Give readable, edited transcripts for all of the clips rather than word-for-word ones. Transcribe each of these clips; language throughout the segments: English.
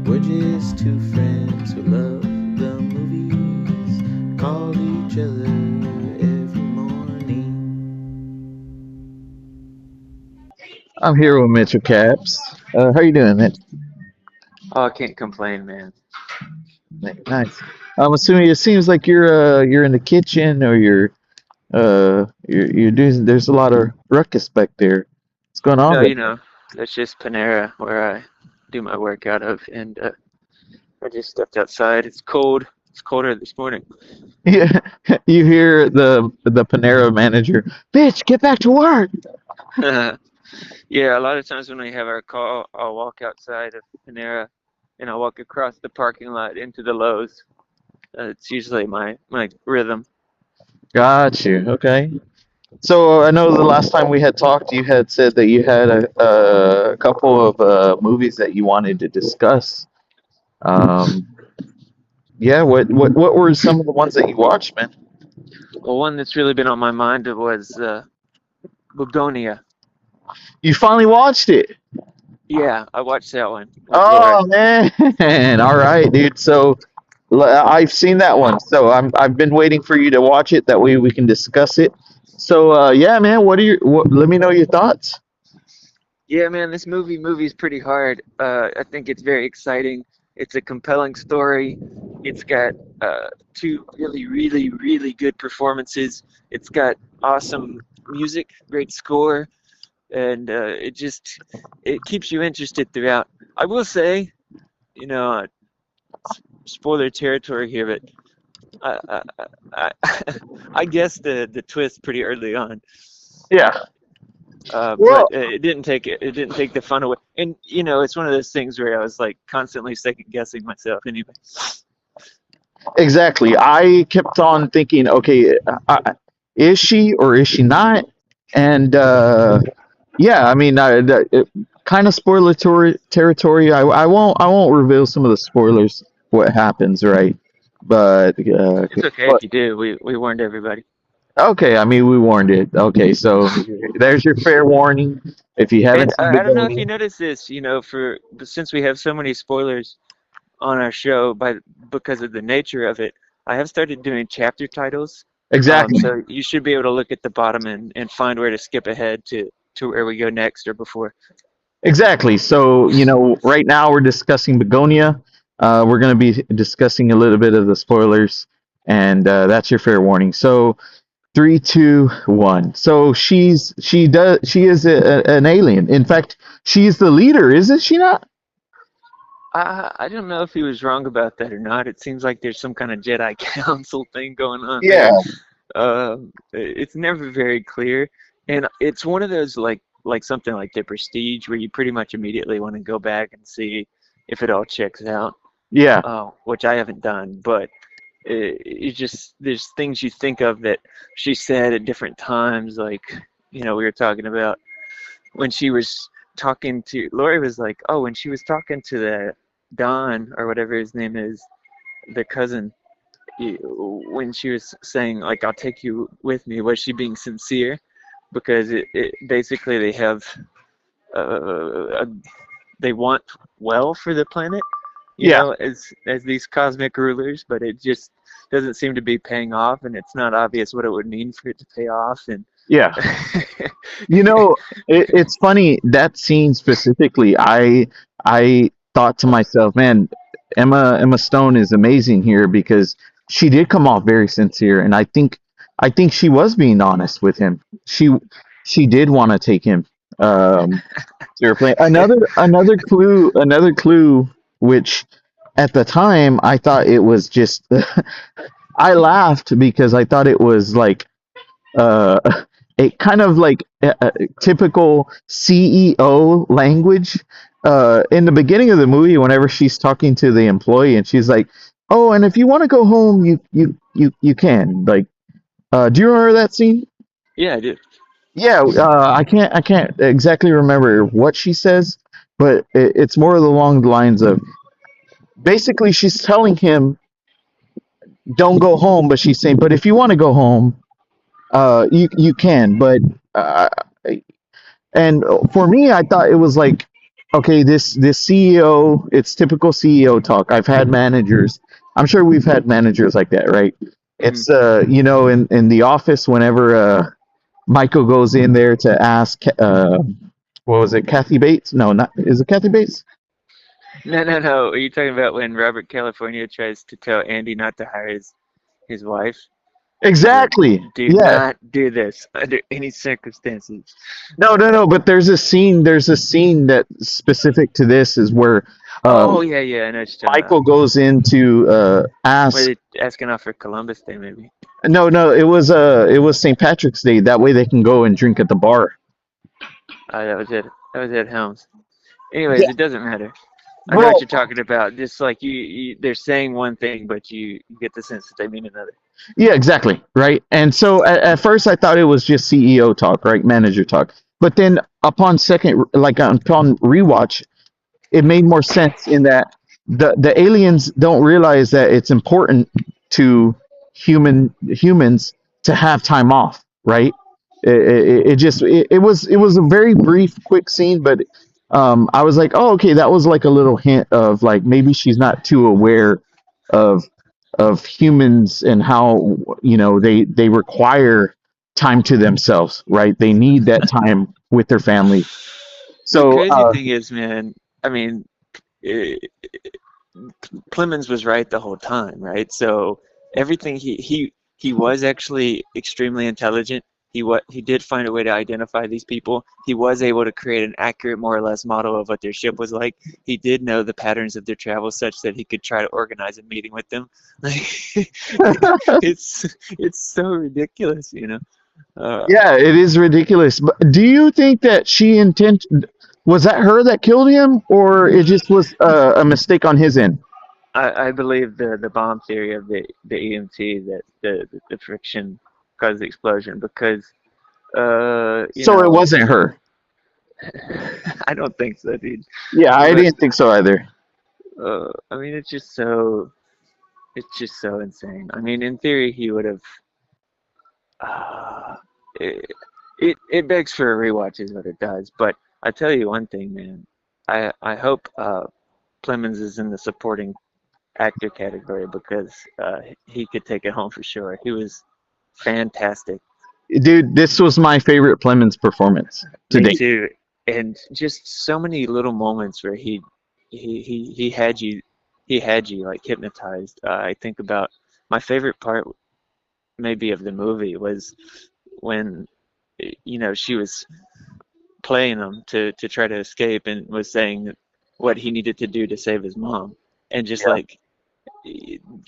We're just two friends who love the movies, call each other every morning. I'm here with Mitch Caps. How you doing, Mitch? Oh, I can't complain, man. Nice. I'm assuming it seems like you're in the kitchen or you're doing. There's a lot of ruckus back there. What's going on No, back that's just Panera where I do my work out of, and I just stepped outside. It's cold. It's colder this morning. there? Yeah, you hear the Panera manager, Mitch, get back to work. Yeah, a lot of times when we have our call, I'll walk outside of Panera and I'll walk across the parking lot into the Lowe's. It's usually my rhythm. Got you. Okay. So I know the last time we had talked, you had said that you had a couple of movies that you wanted to discuss. Um, yeah. What were some of the ones that you watched, man? Well, one that's really been on my mind was Bugonia. You finally watched it. Yeah, I watched that one with Laura. Oh man. All right, dude. So I've seen that one. So I've been waiting for you to watch it. That way we can discuss it. So yeah, man. Let me know your thoughts. Yeah, man, this movie's pretty hard. I think it's very exciting. It's a compelling story. It's got two really good performances. It's got awesome music, great score, and it keeps you interested throughout. I will say, you know, spoiler territory here, but I I guess the twist pretty early on. Yeah. But Well, it didn't take the fun away. And it's one of those things where I was like constantly second guessing myself anyway. exactly. I kept on thinking, okay, is she or is she not? And yeah, I mean, kind of spoiler territory. I won't reveal some of the spoilers. What happens, right? But It's okay if but you do. We warned everybody. okay, I mean, we warned it. Okay, so there's your fair warning. If you And haven't seen I don't know if you Begonia, noticed this, since we have so many spoilers on our show because of the nature of it, I have started doing chapter titles. exactly, So you should be able to look at the bottom and find where to skip ahead to where we go next or before. exactly. So right now we're discussing Begonia. We're going to be discussing a little bit of the spoilers, and that's your fair warning. So three, two, one. So she is an alien. In fact, she's the leader, isn't she not? I don't know if he was wrong about that or not. It seems like there's some kind of Jedi Council thing going on Yeah. there. It's never very clear, and it's one of those like something like The Prestige where you pretty much immediately want to go back and see if it all checks out. Yeah. Which I haven't done, but it just there's things you think of that she said at different times, like we were talking about when she was talking to Lori was like, oh, when she was talking to the Don or whatever his name is, the cousin, when she was saying like I'll take you with me, was she being sincere? Because it basically uh, they want well for the planet, Yeah. as these cosmic rulers, but it just doesn't seem to be paying off, and it's not obvious what it would mean for it to pay off. And Yeah. You know, it's funny that scene specifically. I thought to myself, man, Emma Stone is amazing here because she did come off very sincere, and I think she was being honest with him. She did want to take him to her plane. Another clue, which at the time I thought it was just. I laughed because I thought it was like uh, a kind of like typical CEO language. In the beginning of the movie, whenever she's talking to the employee, and she's like, "Oh, and if you want to go home, you can." Like, do you remember that scene? yeah, I do. Yeah, I can't exactly remember what she says, but it's more along the lines of basically she's telling him, "Don't go home," but she's saying, "But if you want to go home, you can." But uh, and for me, I thought it was like okay, this CEO, it's typical CEO talk. I've had managers. I'm sure we've had managers like that, right? Hmm. It's in the office whenever Michael goes in there to ask what was it, Kathy Bates? No, not is it Kathy Bates? No, no, no. Are you talking about when Robert California tries to tell Andy not to hire his wife? He's like, Exactly. do Yeah. not do this under any circumstances. No, no, no. But there's a scene. There's a scene that specific to this is where Oh, yeah, yeah, I know what you're talking about. Michael goes in to Were ask. they asking off for Columbus Day, maybe? No, no. It was St. Patrick's Day. That way they can go and drink at the bar. That was it. That was Ed Helms. Yeah. Anyways, it doesn't matter. I know what Well, you're talking about. Just like they're saying one thing, but you get the sense that they mean another. yeah, exactly. Right. And so at first I thought it was just CEO talk, right? Manager talk. But then upon second, like upon rewatch, it made more sense in that the aliens don't realize that it's important to humans to have time off, right? It was a very brief, quick scene, but I was like, oh, okay, that was like a little hint of like maybe she's not too aware of humans and how they require time to themselves, right? They need that time with their family. The So crazy thing is, man, I mean, eh, Clemens was right the whole time, right? So everything he was actually extremely intelligent. He did find a way to identify these people. He was able to create an accurate, more or less, model of what their ship was like. He did know the patterns of their travel such that he could try to organize a meeting with them. Like it's so ridiculous, you know. Uh, yeah, it is ridiculous. But do you think that was that her that killed him, or it just was a mistake on his end? I believe the bomb theory of the EMT that the friction caused the explosion because you So it know wasn't her. I don't think so, dude. Yeah, I But didn't think so either. I mean, it's just so insane. I mean, in theory, he would have. Uh, it, it begs for a rewatch, is what it does. But I tell you one thing, man. I hope Clemens is in the supporting actor category because he could take it home for sure. He was fantastic. Dude, this was my favorite Clemens performance to Me date. too. And just so many little moments where he had you like hypnotized. I think about my favorite part maybe of the movie was when she was playing him to try to escape and was saying what he needed to do to save his mom and just Yeah. like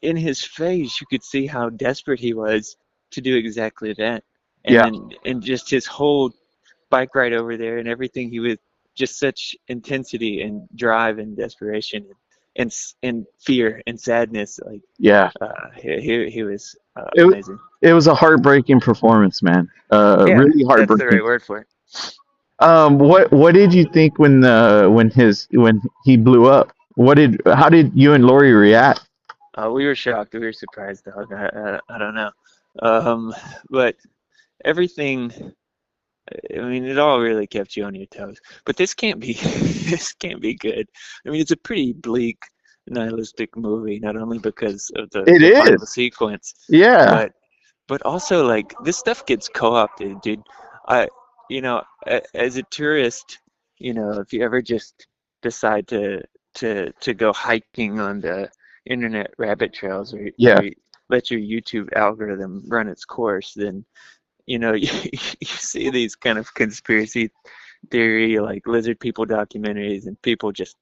in his face you could see how desperate he was to do exactly that and Yeah. then and just his whole bike ride over there and everything he was just such intensity and drive and desperation and fear and sadness like Yeah. he was It amazing. it was a heartbreaking performance, man. Yeah, Really that's the heartbreaking. right word for it. What did you think when he blew up? How did you and Lori react? We were shocked, we were surprised, dog. I don't know, um, but everything, I mean, it all really kept you on your toes. But this can't be this can't be good. I mean, it's a pretty bleak, nihilistic movie, not only because of It the final is. sequence, Yeah. but also like this stuff gets co-opted, dude. I, as a tourist, if you ever just decide to go hiking on the internet rabbit trails or Yeah. you let your YouTube algorithm run its course, then you see these kind of conspiracy theory like lizard people documentaries and people just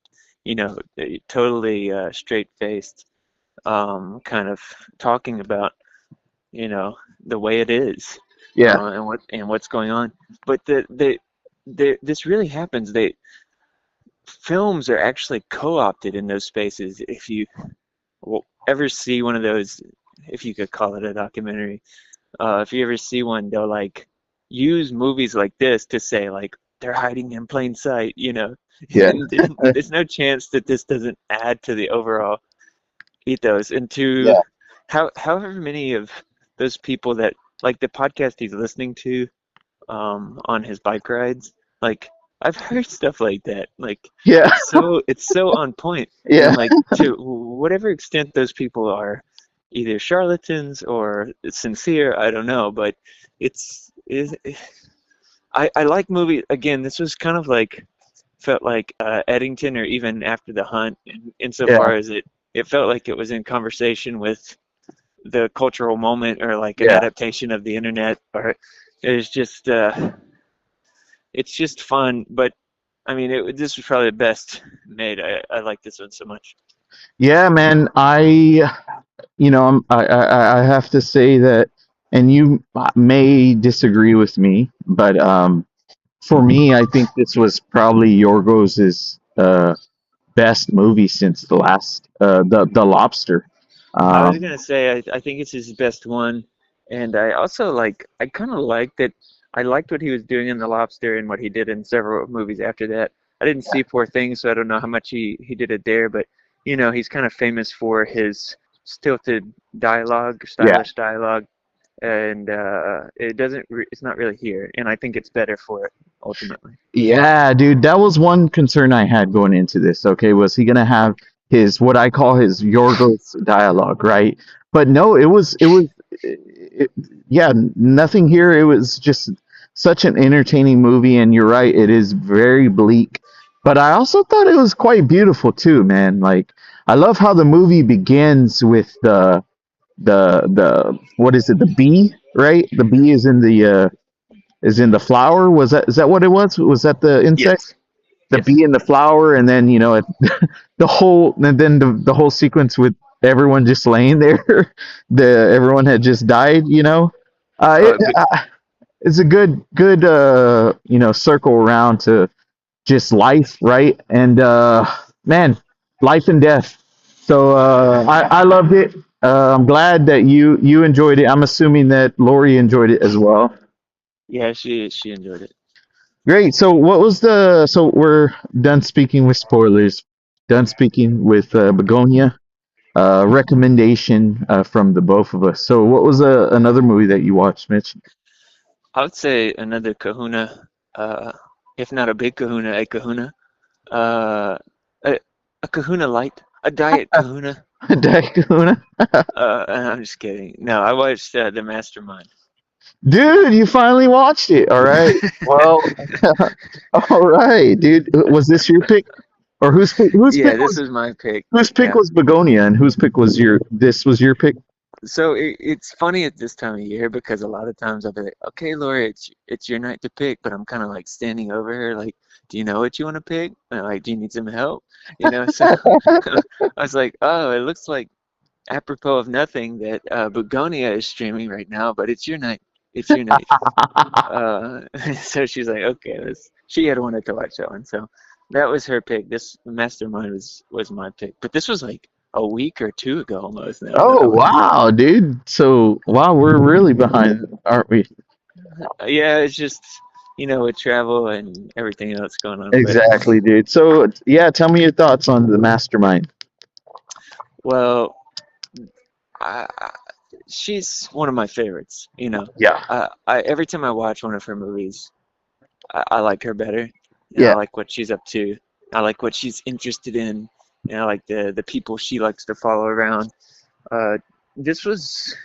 totally straight-faced kind of talking about the way it is Yeah. and what's going on. But this really happens. Films are actually co-opted in those spaces. If you will ever see one of those, if you could call it a documentary, if you ever see one, they'll like use movies like this to say like they're hiding in plain sight, Yeah. and there's no chance that this doesn't add to the overall ethos and to Yeah. however many of those people that like the podcast he's listening to on his bike rides, like I've heard stuff like that. Like Yeah, it's so on point, yeah, and like to whatever extent those people are either charlatans or sincere, I don't know, but it's I like movie again. This was kind of like felt like Eddington or even After the Hunt, yeah, insofar as it felt like it was in conversation with the cultural moment or like an yeah. adaptation of the internet, or it's just it's just fun. But I mean, this was probably the best made. I like this one so much. Yeah, man. I have to say that, and you may disagree with me, but for me, I think this was probably Yorgos's best movie since the Lobster. I was Um, gonna say I think it's his best one, and I also I kind of like that. I liked what he was doing in The Lobster and what he did in several movies after that. I didn't see Poor Things, so I don't know how much he did it there, but he's kind of famous for his stilted dialogue, yeah, stylish dialogue, and it's not really here, and I think it's better for it ultimately. yeah, dude. That was one concern I had going into this. Okay, was he gonna have his what I call his Yorgos dialogue, right? But no, it, yeah, nothing here. It was just such an entertaining movie, and you're right, it is very bleak. But I also thought it was quite beautiful too, man. Like I love how the movie begins with the what is it? The bee, right? The bee is in the flower. Is that what it was? Was that the insect? Yes, The bee yes. in the flower, and then the whole sequence with everyone just laying there. Everyone had just died. Oh, but It's a good circle around to just life, right? And man, life and death. So I loved it. I'm glad that you enjoyed it. I'm assuming that Lori enjoyed it as well. yeah, she enjoyed it. Great. So what was the so we're done speaking with spoilers, done speaking with Begonia. Recommendation from the both of us. So what was another movie that you watched, Mitch? I would say another Kahuna, if not a big Kahuna, a Kahuna, uh, a Kahuna Light, a Diet Kahuna. Daytona. I'm just kidding. No, I watched The Mastermind. Dude, you finally watched it. All right. Well, all right, dude. Was this your pick, or whose pick? Yeah, this was my pick. Whose pick Yeah. was Begonia, and whose pick was your? This was your pick. So it's funny at this time of year because a lot of times I'll be like, okay, Laura, it's your night to pick, but I'm kind of like standing over her, like, do you know what you want to pick? And like, do you need some help? So I was like, oh, it looks like apropos of nothing that Bugonia is streaming right now, but it's your night. It's your night. So she's like, okay, she had wanted to watch that one, so that was her pick. This Mastermind was my pick, but this was like a week or two ago almost now that I Oh went. wow, dude. So wow, we're really behind, aren't we? Yeah, it's just with travel and everything else going on. But Exactly, dude. So yeah, tell me your thoughts on the Mastermind. well, I, she's one of my favorites. Yeah, Every time I watch one of her movies, I like her better. I yeah, like what she's up to. I like what she's interested in. I like the people she likes to follow around. Uh, this was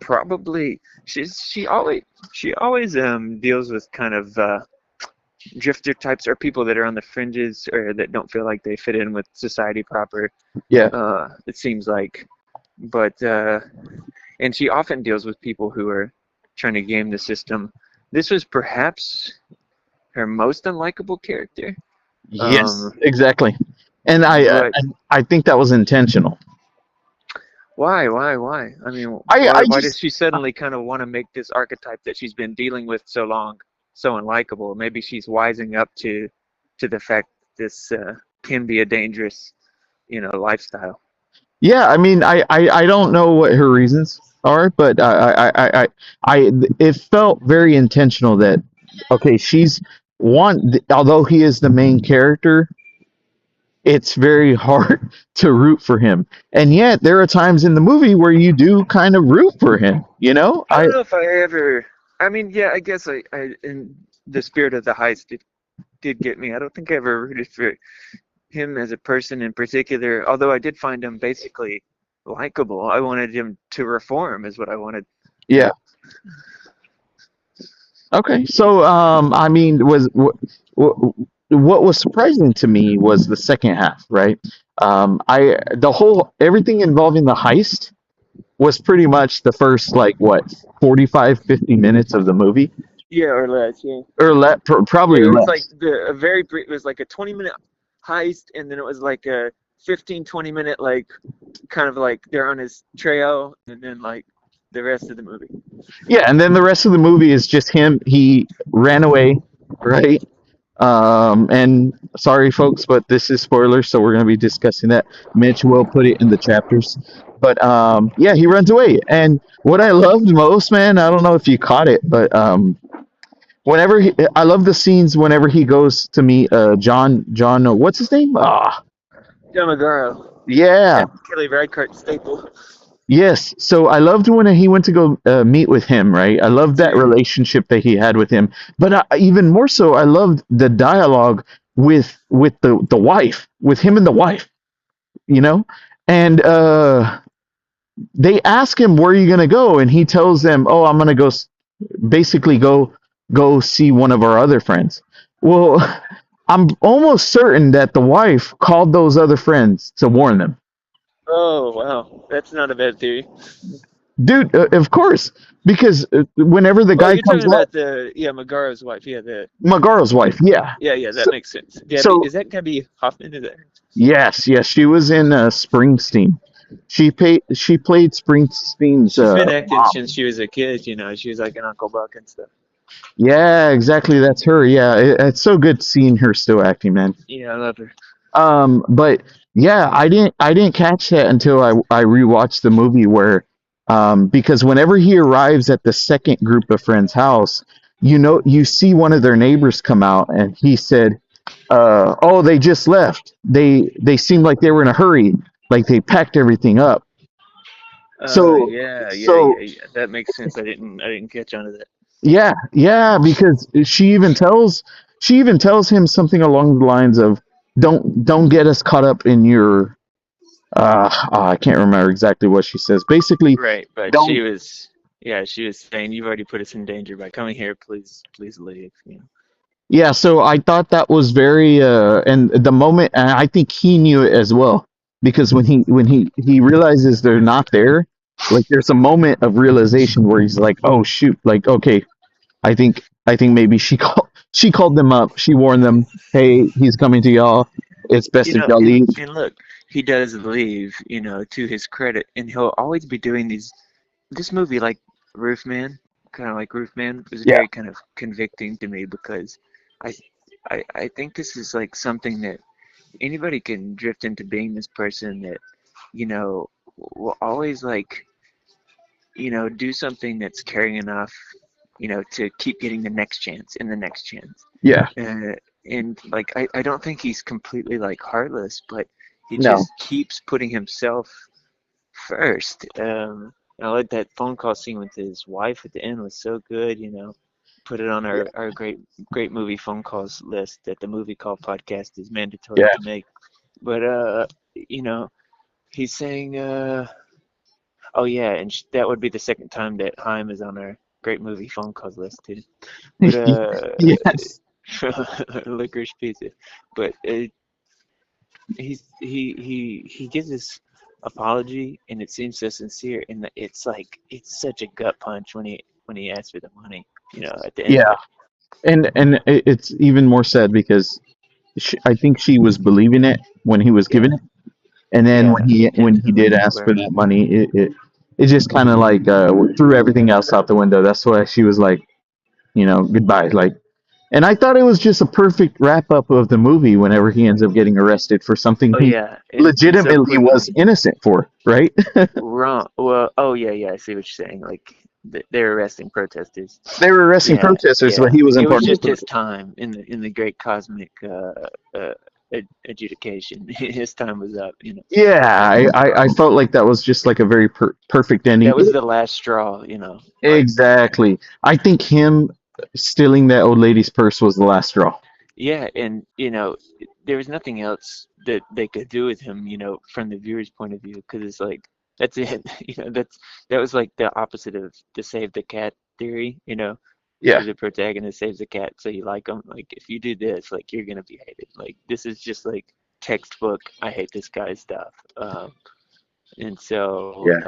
probably she always deals with kind of drifter types or people that are on the fringes or that don't feel like they fit in with society proper. yeah. It seems like, but and she often deals with people who are trying to game the system. This was perhaps her most unlikable character. Yes, Um, exactly. And but I think that was intentional. why? I mean, I why does just she suddenly kind of want to make this archetype that she's been dealing with so long so unlikable? Maybe she's wising up to the fact that this can be a dangerous, lifestyle. yeah. I mean, I don't know what her reasons are, but it felt very intentional that okay, she's one. Although he is the main character, it's very hard to root for him, and yet there are times in the movie where you do kind of root for him. I don't know if I ever. I mean, yeah, I guess I in the spirit of the heist, did get me. I don't think I ever rooted for him as a person in particular, although I did find him basically likable. I wanted him to reform, is what I wanted. Yeah. Okay. So, I mean, what was surprising to me was the second half, right? The whole everything involving the heist was pretty much the first like what 45, 50 minutes of the movie, Yeah, or less. Yeah. or Yeah, probably it was like less. a very brief. It was like a 20-minute heist, and then it was like a 15, 20-minute like kind of like they're on his trail, and then like the rest of the movie. Yeah, and then the rest of the movie is just him. He ran away, right? And sorry, folks, but this is spoilers, so we're going to be discussing that. Mitch will put it in the chapters. But yeah, he runs away. And what I loved most, man, I don't know if you caught it, but I love the scenes whenever he goes to meet John, what's his name? Yamagaro, Yeah, that Kelly Reichardt staple. yes. So I loved when he went to go meet with him, right? I loved that Dude, relationship that he had with him. But even more so, I loved the dialogue with the wife, with him and the wife, you know? And they ask him, "Where are you gonna go?" And he tells them, "Oh, I'm gonna basically go see one of our other friends." Well, I'm almost certain that the wife called those other friends to warn them. oh wow, that's not a bad theory. Dude, of course, because whenever the Oh, guy you're comes talking up, about the Magaro's wife. Yeah, the Magaro's wife, yeah. yeah, that So, makes sense. Gabby, so is that Gabby Hoffman? Is that her? yes, she was in Springsteen. She played Springsteen's She's been acting mom. since she was a kid. You know, she was like an Uncle Buck and stuff. Yeah, exactly. That's her. Yeah, it's so good seeing her still acting, man. Yeah, I love her. But yeah, I didn't catch that until I rewatched the movie where because whenever he arrives at the second group of friends' house, you see one of their neighbors come out and he said, oh, they just left. They seemed like they were in a hurry, like they packed everything up. So so Yeah. That makes sense. I didn't catch on to that. yeah, yeah, because she even tells him something along the lines of don't get us caught up in your I can't remember exactly what she says. Basically, Right, but don't. she was saying you've already put us in danger by coming here. Please leave. You know. Yeah, so I thought that was very and the moment, and I think he knew it as well, because when he realizes they're not there, like there's a moment of realization where he's like, oh shoot, like okay, I think maybe she called them up, she warned them, hey, he's coming to y'all. It's You best if know, y'all leave. and look, he does leave. You know, to his credit, and he'll always be doing these. This movie, like Roofman, kind of like Roofman, was Yeah, very kind of convicting to me because I, I think this is like something that anybody can drift into being this person that, you know, will always like, do something that's caring enough, to keep getting the next chance and the next chance. yeah, And like, I don't think he's completely like heartless, but he no, just keeps putting himself first. I like that phone call scene with his wife at the end was so good, Put it on yeah, our great movie phone calls list that the movie call podcast is mandatory yeah, to make. But you know, he's saying, oh yeah, and that would be the second time that Haim is on our great movie phone calls list too. But yes, licorice pizza. But he gives this apology, and it seems so sincere, and it's like it's such a gut punch when he asks for the money, at the end of yeah, it. and it's even more sad because I think she was believing it when he was giving Yeah, it, and then when yeah, he did infinitely. ask for Right. that money, it just kind of like threw everything else out the window. That's why she was like, goodbye. Like, and I thought it was just a perfect wrap up of the movie. Whenever he ends up getting arrested for something Oh he yeah, and so legitimately was quickly. innocent for, right? Wrong. Well, oh yeah, I see what you're saying. Like they're arresting protesters. They were arresting Yeah, protesters, but yeah. he was It was important. just his time in the great cosmic uh, adjudication. His time was up. Yeah, I felt like that was just like a very perfect ending. That was the last straw. Like Exactly. I think him stealing that old lady's purse was the last straw. yeah, and there was nothing else that they could do with him, from the viewer's point of view, because it's like that's it. That was like the opposite of the save the cat theory, where Yeah, the protagonist saves the cat, so you like him. Like if you do this, like you're gonna be hated. Like this is just like textbook. I hate this guy's stuff. And so yeah.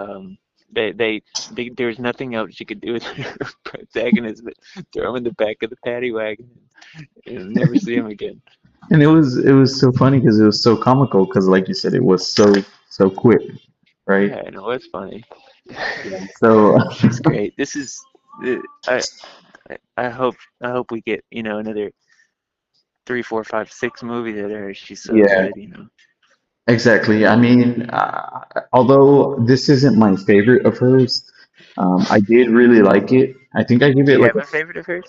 there's nothing else you could do with the protagonist but throw him in the back of the paddy wagon and never see him again. And it was so funny because it was so comical because, like you said, it was so quick, right? Yeah, I know it's funny. So She's great. This is I I hope we get another three, four, five, six movies of her. She's so yeah, good. exactly. I mean, although this isn't my favorite of hers, I did really like it. I think I give Do it you like have a favorite of hers?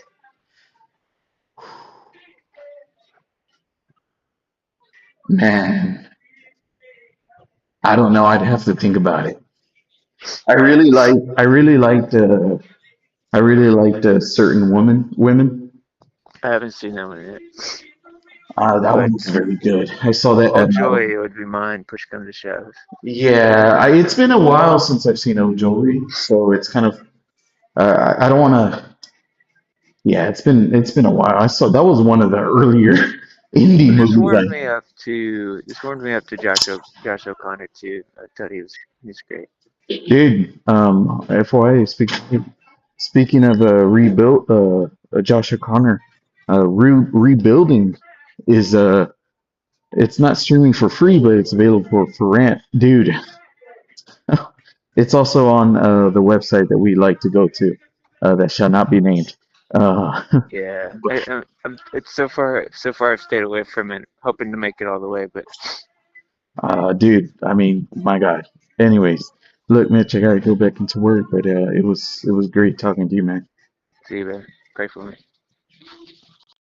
man. I don't know. I'd have to think about it. I All right, really like. I really liked certain women. I haven't seen that one yet, That but one was very good. I saw that. Oh Joy would be mine. Push come to shove. Yeah, it's been a while since I've seen old jewelry, so it's kind of. I don't want to. Yeah, it's been a while. I saw that was one of the earlier indie Well, this movies. warmed me up to Josh O'Connor too. I thought he was great. Dude, FYI, speaking of rebuild, Josh O'Connor, rebuilding is it's not streaming for free, but it's available for rent, dude. It's also on the website that we like to go to, that shall not be named. Uh, Yeah, it's so far I've stayed away from it, hoping to make it all the way, but dude, I mean, my God. Anyways, look, Mitch, I gotta go back into work, but it was great talking to you, man. see you, man. Pray for me.